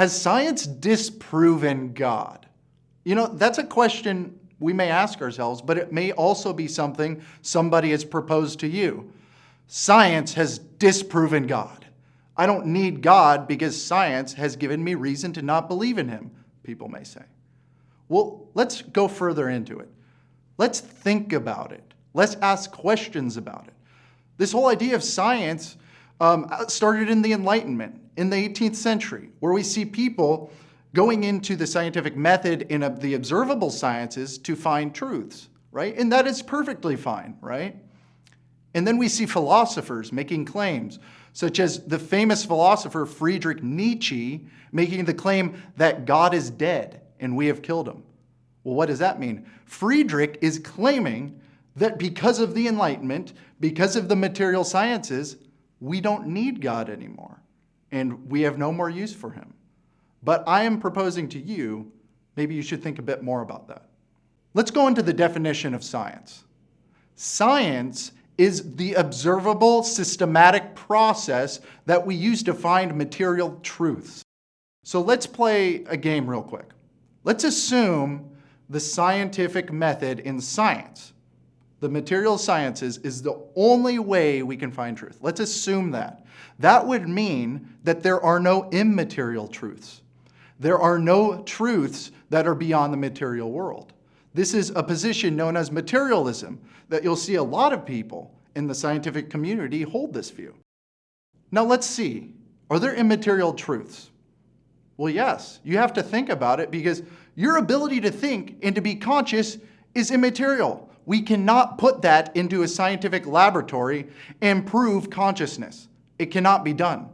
Has science disproven God? That's a question we may ask ourselves, but it may also be something somebody has proposed to you. Science has disproven God. I don't need God because science has given me reason to not believe in him, people may say. Well, let's go further into it. Let's think about it. Let's ask questions about it. This whole idea of science started in the Enlightenment in the 18th century, where we see people going into the scientific method in the observable sciences to find truths, right? And that is perfectly fine, right? And then we see philosophers making claims, such as the famous philosopher Friedrich Nietzsche making the claim that God is dead and we have killed him. Well, what does that mean? Friedrich is claiming that because of the Enlightenment, because of the material sciences, we don't need God anymore, and we have no more use for him. But I am proposing to you, maybe you should think a bit more about that. Let's go into the definition of science. Science is the observable, systematic process that we use to find material truths. So let's play a game real quick. Let's assume the scientific method in science, the material sciences, is the only way we can find truth. Let's assume that. That would mean that there are no immaterial truths. There are no truths that are beyond the material world. This is a position known as materialism that you'll see a lot of people in the scientific community hold this view. Now let's see, are there immaterial truths? Well, yes, you have to think about it because your ability to think and to be conscious is immaterial. We cannot put that into a scientific laboratory and prove consciousness. It cannot be done.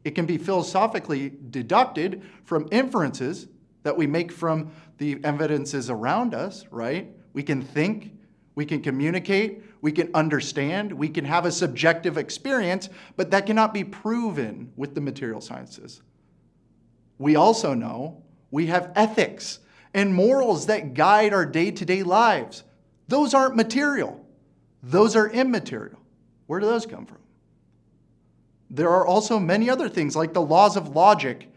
It can be philosophically deducted from inferences that we make from the evidences around us, right? We can think, we can communicate, we can understand, we can have a subjective experience, but that cannot be proven with the material sciences. We also know we have ethics and morals that guide our day-to-day lives. Those aren't material. Those are immaterial. Where do those come from? There are also many other things like the laws of logic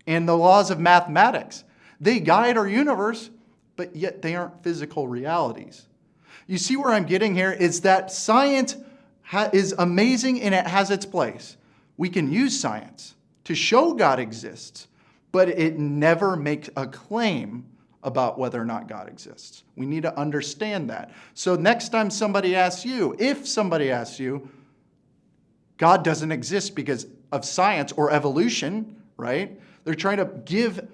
and the laws of mathematics. They guide our universe, but yet they aren't physical realities. You see where I'm getting here is that science is amazing and it has its place. We can use science to show God exists, but it never makes a claim about whether or not God exists. We need to understand that. So next time somebody asks you, if somebody asks you, God doesn't exist because of science or evolution, right? They're trying to give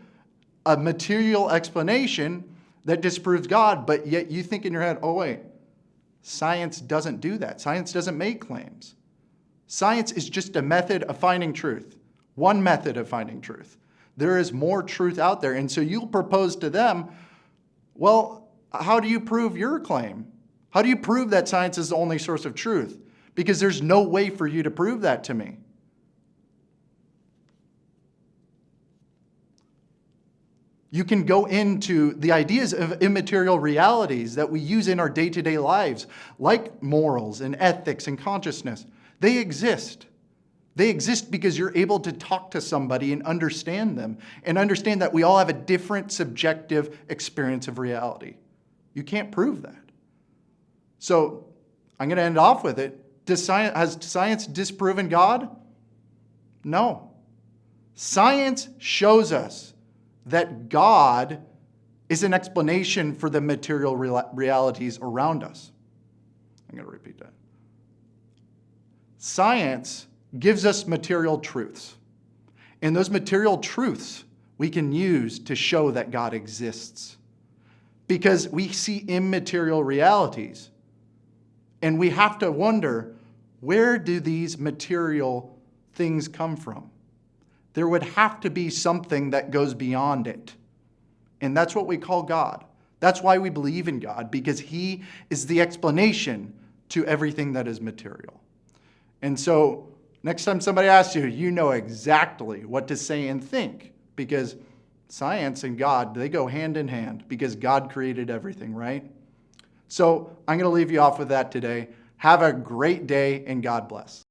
a material explanation that disproves God, but yet you think in your head, oh wait, science doesn't do that. Science doesn't make claims. Science is just a method of finding truth. One method of finding truth. There is more truth out there. And so you'll propose to them, well, how do you prove your claim? How do you prove that science is the only source of truth? Because there's no way for you to prove that to me. You can go into the ideas of immaterial realities that we use in our day-to-day lives, like morals and ethics and consciousness. They exist. They exist because you're able to talk to somebody and understand them, and understand that we all have a different subjective experience of reality. You can't prove that. So I'm going to end off with it. Has science disproven God? No. Science shows us that God is an explanation for the material realities around us. I'm going to repeat that. Science gives us material truths. And those material truths we can use to show that God exists. Because we see immaterial realities. And we have to wonder, where do these material things come from? There would have to be something that goes beyond it. And that's what we call God. That's why we believe in God, because he is the explanation to everything that is material. And so next time somebody asks you, you know exactly what to say and think, because science and God, they go hand in hand, because God created everything, right? So I'm going to leave you off with that today. Have a great day, and God bless.